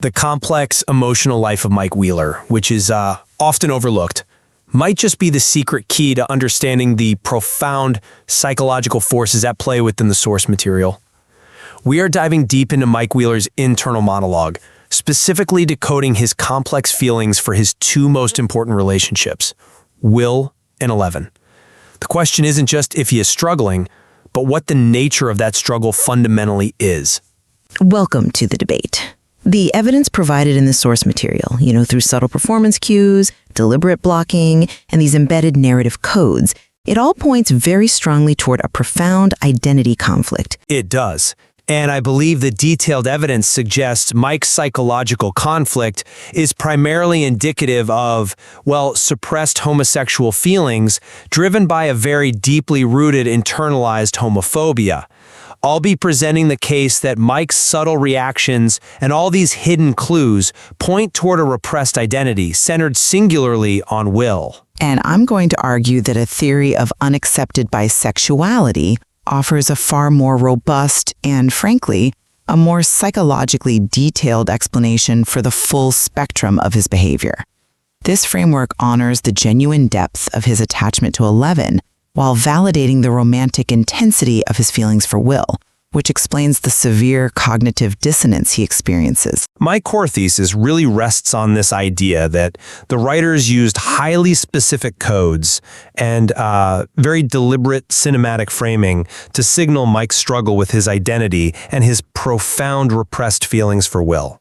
The complex emotional life of Mike Wheeler, which is often overlooked, might just be the secret key to understanding the profound psychological forces at play within the source material. We are diving deep into Mike Wheeler's internal monologue, specifically decoding his complex feelings for his two most important relationships, Will and 11. The question isn't just if he is struggling, but what the nature of that struggle fundamentally is. Welcome to the debate. The evidence provided in the source material, through subtle performance cues, deliberate blocking, and these embedded narrative codes, it all points very strongly toward a profound identity conflict. It does. And I believe the detailed evidence suggests Mike's psychological conflict is primarily indicative of, suppressed homosexual feelings driven by a very deeply rooted internalized homophobia. I'll be presenting the case that Mike's subtle reactions and all these hidden clues point toward a repressed identity centered singularly on Will. And I'm going to argue that a theory of unaccepted bisexuality offers a far more robust and, frankly, a more psychologically detailed explanation for the full spectrum of his behavior. This framework honors the genuine depth of his attachment to 11 while validating the romantic intensity of his feelings for Will, which explains the severe cognitive dissonance he experiences. My core thesis really rests on this idea that the writers used highly specific codes and very deliberate cinematic framing to signal Mike's struggle with his identity and his profound repressed feelings for Will.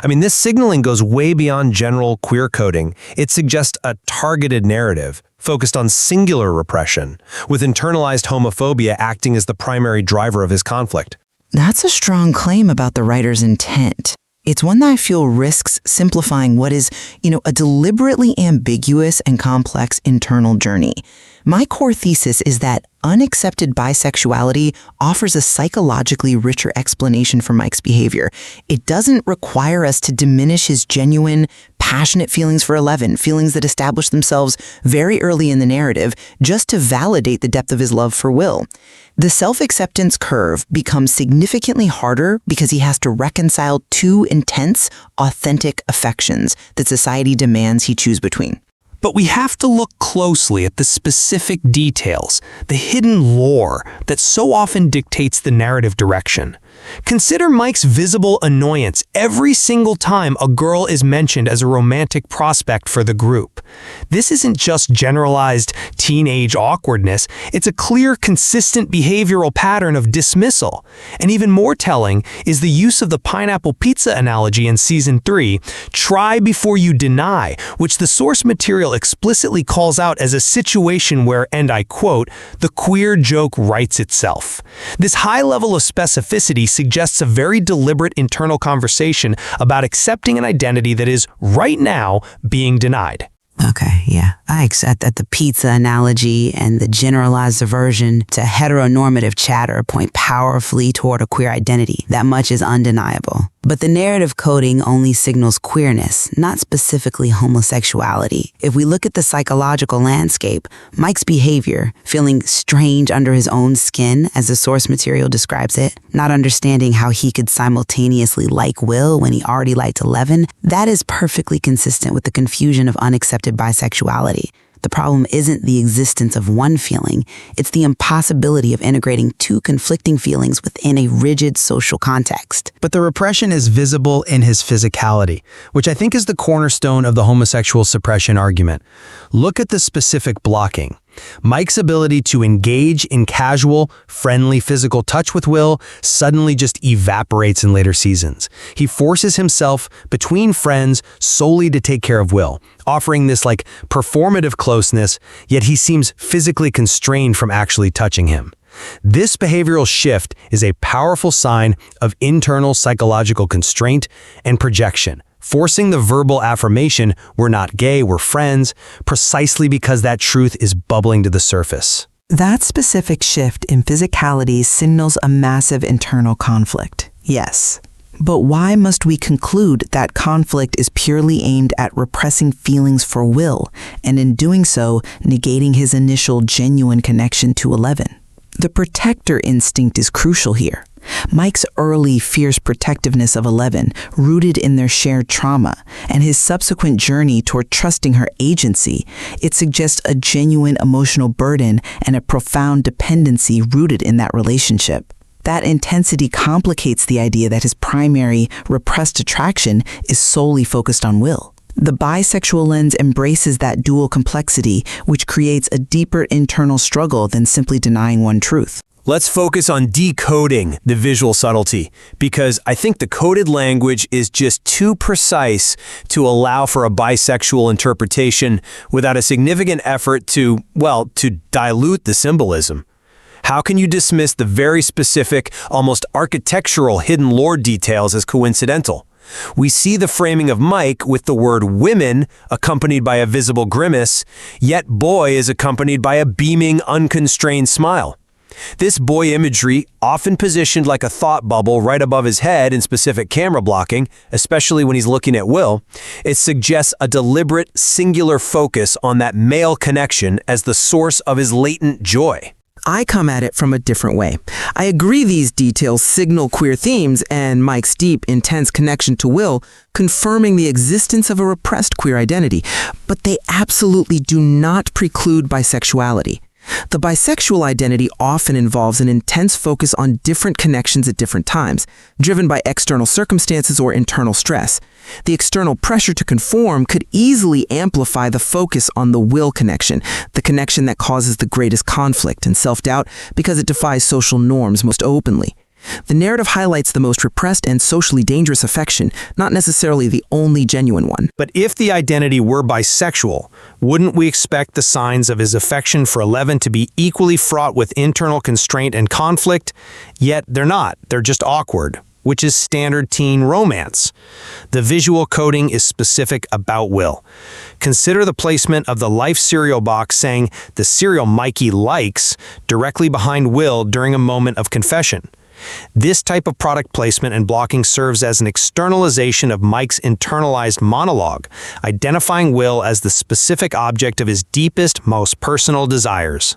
This signaling goes way beyond general queer coding. It suggests a targeted narrative focused on singular repression, with internalized homophobia acting as the primary driver of his conflict. That's a strong claim about the writer's intent. It's one that I feel risks simplifying what is, a deliberately ambiguous and complex internal journey. My core thesis is that unaccepted bisexuality offers a psychologically richer explanation for Mike's behavior. It doesn't require us to diminish his genuine, passionate feelings for 11, feelings that establish themselves very early in the narrative, just to validate the depth of his love for Will. The self-acceptance curve becomes significantly harder because he has to reconcile two intense, authentic affections that society demands he choose between. But we have to look closely at the specific details, the hidden lore that so often dictates the narrative direction. Consider Mike's visible annoyance every single time a girl is mentioned as a romantic prospect for the group. This isn't just generalized teenage awkwardness, it's a clear, consistent behavioral pattern of dismissal. And even more telling is the use of the pineapple pizza analogy in Season 3, try before you deny, which the source material explicitly calls out as a situation where, and I quote, the queer joke writes itself. This high level of specificity suggests a very deliberate internal conversation about accepting an identity that is, right now, being denied. Okay, yeah. I accept that the pizza analogy and the generalized aversion to heteronormative chatter point powerfully toward a queer identity. That much is undeniable. But the narrative coding only signals queerness, not specifically homosexuality. If we look at the psychological landscape, Mike's behavior, feeling strange under his own skin, as the source material describes it, not understanding how he could simultaneously like Will when he already liked 11, that is perfectly consistent with the confusion of unaccepted bisexuality. The problem isn't the existence of one feeling, it's the impossibility of integrating two conflicting feelings within a rigid social context. But the repression is visible in his physicality, which I think is the cornerstone of the homosexual suppression argument. Look at the specific blocking. Mike's ability to engage in casual, friendly physical touch with Will suddenly just evaporates in later seasons. He forces himself between friends solely to take care of Will, offering this performative closeness, yet he seems physically constrained from actually touching him. This behavioral shift is a powerful sign of internal psychological constraint and projection, forcing the verbal affirmation, "We're not gay, we're friends," precisely because that truth is bubbling to the surface. That specific shift in physicality signals a massive internal conflict, yes. But why must we conclude that conflict is purely aimed at repressing feelings for Will, and in doing so, negating his initial genuine connection to 11? The protector instinct is crucial here. Mike's early fierce protectiveness of 11, rooted in their shared trauma, and his subsequent journey toward trusting her agency, it suggests a genuine emotional burden and a profound dependency rooted in that relationship. That intensity complicates the idea that his primary, repressed attraction is solely focused on Will. The bisexual lens embraces that dual complexity, which creates a deeper internal struggle than simply denying one truth. Let's focus on decoding the visual subtlety, because I think the coded language is just too precise to allow for a bisexual interpretation without a significant effort to dilute the symbolism. How can you dismiss the very specific, almost architectural hidden lore details as coincidental? We see the framing of Mike with the word women accompanied by a visible grimace, yet boy is accompanied by a beaming, unconstrained smile. This boy imagery, often positioned like a thought bubble right above his head in specific camera blocking, especially when he's looking at Will, it suggests a deliberate, singular focus on that male connection as the source of his latent joy. I come at it from a different way. I agree these details signal queer themes and Mike's deep, intense connection to Will, confirming the existence of a repressed queer identity, but they absolutely do not preclude bisexuality. The bisexual identity often involves an intense focus on different connections at different times, driven by external circumstances or internal stress. The external pressure to conform could easily amplify the focus on the Will connection, the connection that causes the greatest conflict and self-doubt because it defies social norms most openly. The narrative highlights the most repressed and socially dangerous affection, not necessarily the only genuine one. But if the identity were bisexual, wouldn't we expect the signs of his affection for 11 to be equally fraught with internal constraint and conflict? Yet they're not. They're just awkward, which is standard teen romance. The visual coding is specific about Will. Consider the placement of the Life cereal box saying the cereal Mikey likes directly behind Will during a moment of confession. This type of product placement and blocking serves as an externalization of Mike's internalized monologue, identifying Will as the specific object of his deepest, most personal desires.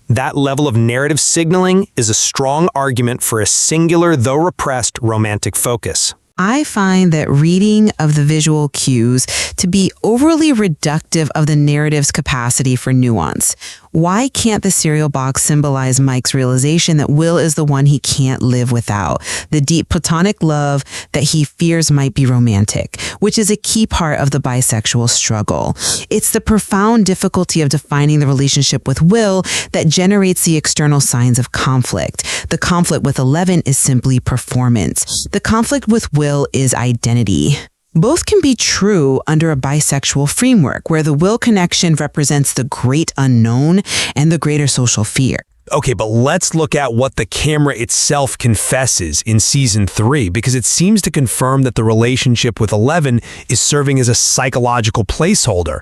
That level of narrative signaling is a strong argument for a singular, though repressed, romantic focus. I find that reading of the visual cues to be overly reductive of the narrative's capacity for nuance. Why can't the cereal box symbolize Mike's realization that Will is the one he can't live without, the deep platonic love that he fears might be romantic, which is a key part of the bisexual struggle. It's the profound difficulty of defining the relationship with Will that generates the external signs of conflict. The conflict with 11 is simply performance. The conflict with Will is identity. Both can be true under a bisexual framework, where the Will connection represents the great unknown and the greater social fear. Okay, but let's look at what the camera itself confesses in Season 3, because it seems to confirm that the relationship with 11 is serving as a psychological placeholder.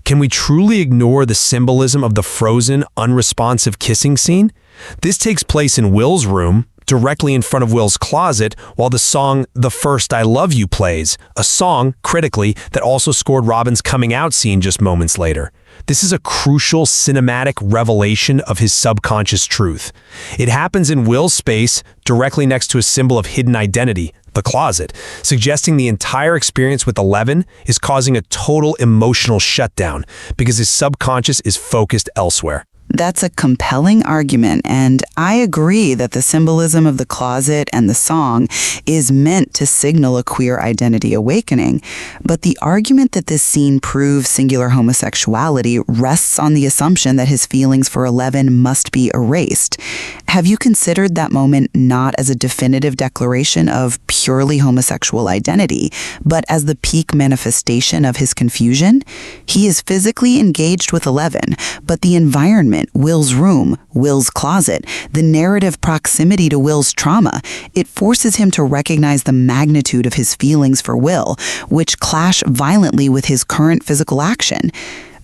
Can we truly ignore the symbolism of the frozen, unresponsive kissing scene? This takes place in Will's room, directly in front of Will's closet, while the song The First I Love You plays, a song, critically, that also scored Robin's coming out scene just moments later. This is a crucial cinematic revelation of his subconscious truth. It happens in Will's space, directly next to a symbol of hidden identity, the closet, suggesting the entire experience with 11 is causing a total emotional shutdown because his subconscious is focused elsewhere. That's a compelling argument, and I agree that the symbolism of the closet and the song is meant to signal a queer identity awakening, but the argument that this scene proves singular homosexuality rests on the assumption that his feelings for 11 must be erased. Have you considered that moment not as a definitive declaration of purely homosexual identity, but as the peak manifestation of his confusion? He is physically engaged with 11, but the environment, Will's room, Will's closet, the narrative proximity to Will's trauma, it forces him to recognize the magnitude of his feelings for Will, which clash violently with his current physical action.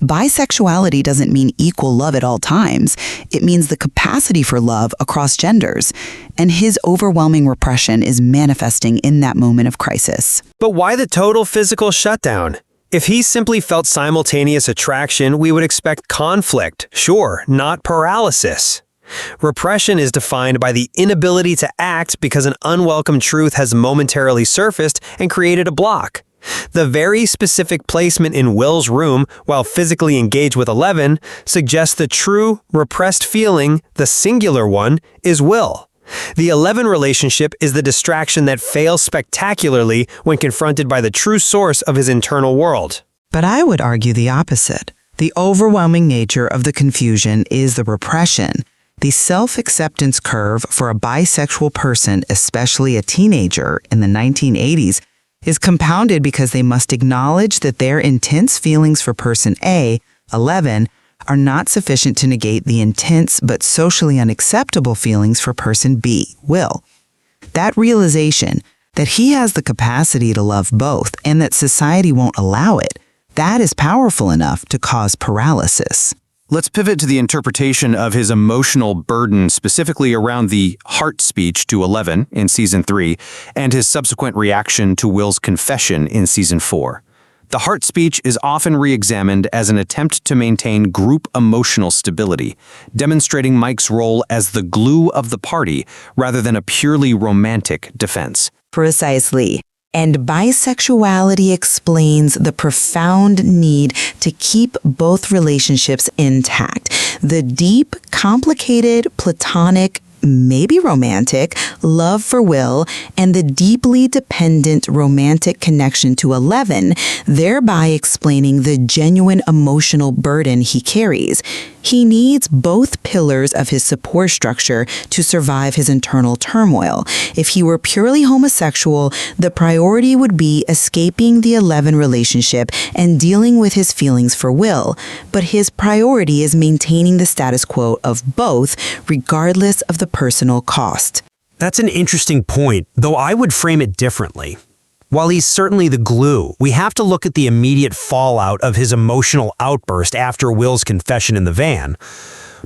Bisexuality doesn't mean equal love at all times. It means the capacity for love across genders. And his overwhelming repression is manifesting in that moment of crisis. But why the total physical shutdown? If he simply felt simultaneous attraction, we would expect conflict, sure, not paralysis. Repression is defined by the inability to act because an unwelcome truth has momentarily surfaced and created a block. The very specific placement in Will's room while physically engaged with 11 suggests the true, repressed feeling, the singular one, is Will. The 11 relationship is the distraction that fails spectacularly when confronted by the true source of his internal world. But I would argue the opposite. The overwhelming nature of the confusion is the repression. The self-acceptance curve for a bisexual person, especially a teenager in the 1980s, is compounded because they must acknowledge that their intense feelings for person A, 11, are not sufficient to negate the intense but socially unacceptable feelings for person B, Will. That realization that he has the capacity to love both and that society won't allow it, that is powerful enough to cause paralysis. Let's pivot to the interpretation of his emotional burden, specifically around the heart speech to 11 in Season 3 and his subsequent reaction to Will's confession in Season 4. The heart speech is often re-examined as an attempt to maintain group emotional stability, demonstrating Mike's role as the glue of the party rather than a purely romantic defense. Precisely. And bisexuality explains the profound need to keep both relationships intact. The deep, complicated, platonic, maybe romantic, love for Will and the deeply dependent romantic connection to 11, thereby explaining the genuine emotional burden he carries. He needs both pillars of his support structure to survive his internal turmoil. If he were purely homosexual, the priority would be escaping the 11 relationship and dealing with his feelings for Will. But his priority is maintaining the status quo of both, regardless of the personal cost. That's an interesting point, though I would frame it differently. While he's certainly the glue, we have to look at the immediate fallout of his emotional outburst after Will's confession in the van.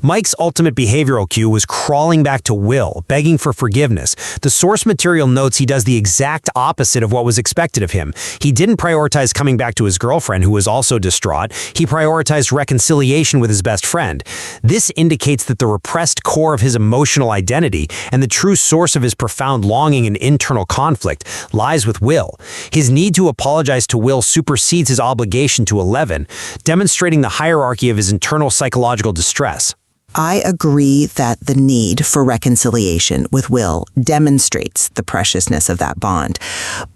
Mike's ultimate behavioral cue was crawling back to Will, begging for forgiveness. The source material notes he does the exact opposite of what was expected of him. He didn't prioritize coming back to his girlfriend, who was also distraught. He prioritized reconciliation with his best friend. This indicates that the repressed core of his emotional identity and the true source of his profound longing and internal conflict lies with Will. His need to apologize to Will supersedes his obligation to 11, demonstrating the hierarchy of his internal psychological distress. I agree that the need for reconciliation with Will demonstrates the preciousness of that bond.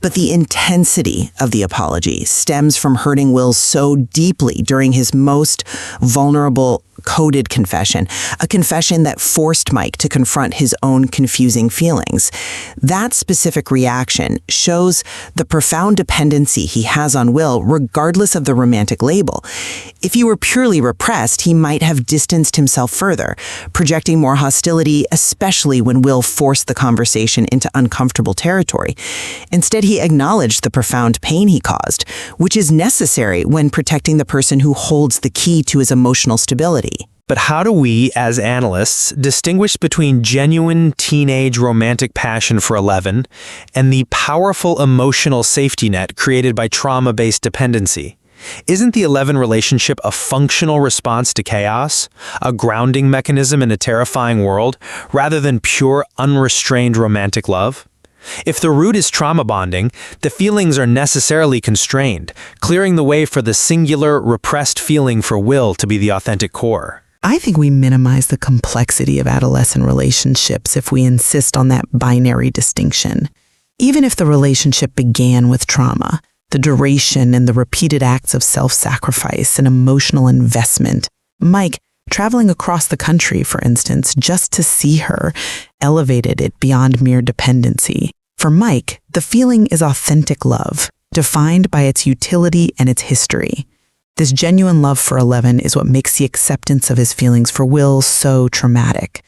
But the intensity of the apology stems from hurting Will so deeply during his most vulnerable coded confession, a confession that forced Mike to confront his own confusing feelings. That specific reaction shows the profound dependency he has on Will, regardless of the romantic label. If he were purely repressed, he might have distanced himself further, projecting more hostility, especially when Will forced the conversation into uncomfortable territory. Instead, he acknowledged the profound pain he caused, which is necessary when protecting the person who holds the key to his emotional stability. But how do we, as analysts, distinguish between genuine teenage romantic passion for 11 and the powerful emotional safety net created by trauma-based dependency? Isn't the 11 relationship a functional response to chaos, a grounding mechanism in a terrifying world, rather than pure, unrestrained romantic love? If the root is trauma bonding, the feelings are necessarily constrained, clearing the way for the singular, repressed feeling for Will to be the authentic core. I think we minimize the complexity of adolescent relationships if we insist on that binary distinction. Even if the relationship began with trauma, the duration and the repeated acts of self-sacrifice and emotional investment, Mike, traveling across the country, for instance, just to see her, elevated it beyond mere dependency. For Mike, the feeling is authentic love, defined by its utility and its history. This genuine love for 11 is what makes the acceptance of his feelings for Will so traumatic.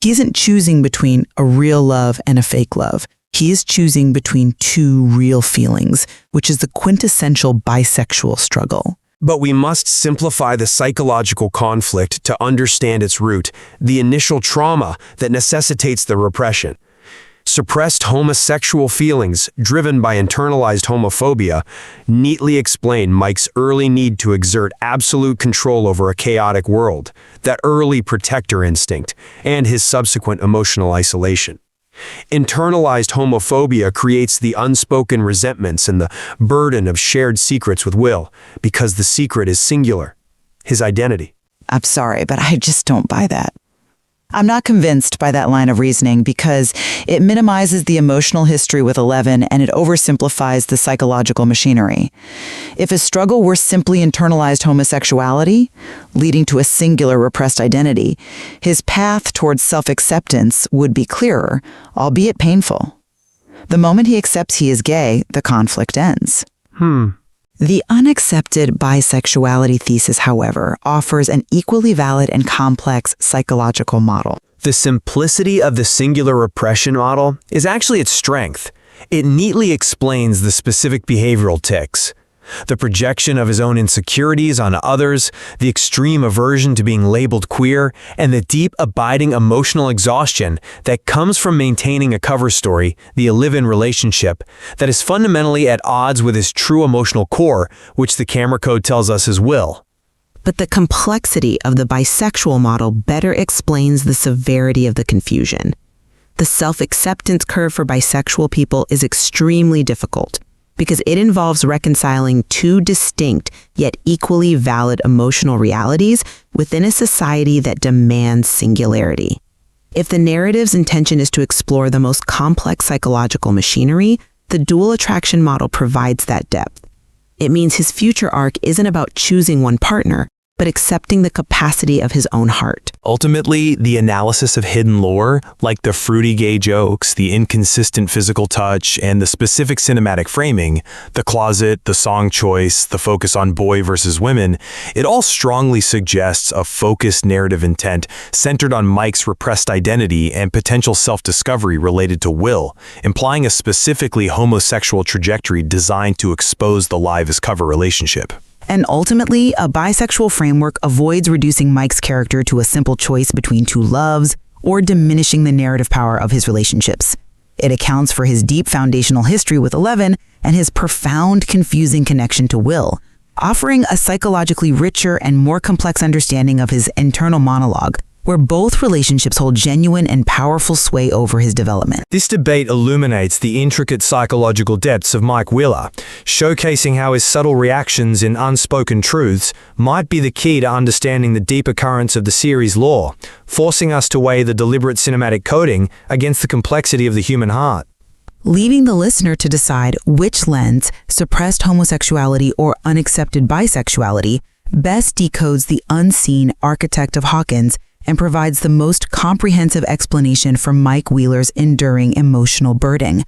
He isn't choosing between a real love and a fake love. He is choosing between two real feelings, which is the quintessential bisexual struggle. But we must simplify the psychological conflict to understand its root, the initial trauma that necessitates the repression. suppressed homosexual feelings driven by internalized homophobia neatly explain Mike's early need to exert absolute control over a chaotic world, that early protector instinct, and his subsequent emotional isolation. Internalized homophobia creates the unspoken resentments and the burden of shared secrets with Will, because the secret is singular, his identity. I'm sorry, but I just don't buy that. I'm not convinced by that line of reasoning because it minimizes the emotional history with 11 and it oversimplifies the psychological machinery. If his struggle were simply internalized homosexuality, leading to a singular repressed identity, his path towards self-acceptance would be clearer, albeit painful. The moment he accepts he is gay, the conflict ends. The unaccepted bisexuality thesis, however, offers an equally valid and complex psychological model. The simplicity of the singular repression model is actually its strength. It neatly explains the specific behavioral tics, the projection of his own insecurities on others, the extreme aversion to being labeled queer, and the deep, abiding emotional exhaustion that comes from maintaining a cover story, the a live-in relationship, that is fundamentally at odds with his true emotional core, which the camera code tells us is Will. But the complexity of the bisexual model better explains the severity of the confusion. The self-acceptance curve for bisexual people is extremely difficult, because it involves reconciling two distinct yet equally valid emotional realities within a society that demands singularity. If the narrative's intention is to explore the most complex psychological machinery, the dual attraction model provides that depth. It means his future arc isn't about choosing one partner, but accepting the capacity of his own heart. Ultimately, the analysis of hidden lore, like the fruity gay jokes, the inconsistent physical touch, and the specific cinematic framing, the closet, the song choice, the focus on boy versus women, it all strongly suggests a focused narrative intent centered on Mike's repressed identity and potential self-discovery related to Will, implying a specifically homosexual trajectory designed to expose the live as cover relationship. And ultimately, a bisexual framework avoids reducing Mike's character to a simple choice between two loves or diminishing the narrative power of his relationships. It accounts for his deep foundational history with 11 and his profound, confusing connection to Will, offering a psychologically richer and more complex understanding of his internal monologue, where both relationships hold genuine and powerful sway over his development. This debate illuminates the intricate psychological depths of Mike Wheeler, showcasing how his subtle reactions in unspoken truths might be the key to understanding the deeper currents of the series' lore, forcing us to weigh the deliberate cinematic coding against the complexity of the human heart. Leaving the listener to decide which lens, suppressed homosexuality or unaccepted bisexuality, best decodes the unseen architect of Hawkins and provides the most comprehensive explanation for Mike Wheeler's enduring emotional burden.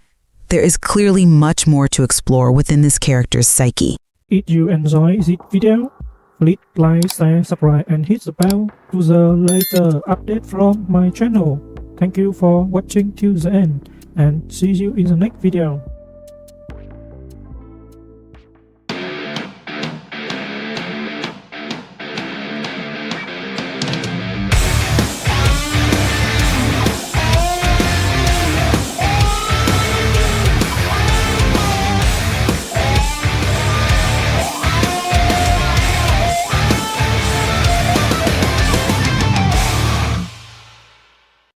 There is clearly much more to explore within this character's psyche. If you enjoy this video, please like, share, subscribe and hit the bell to the later update from my channel. Thank you for watching till the end and see you in the next video.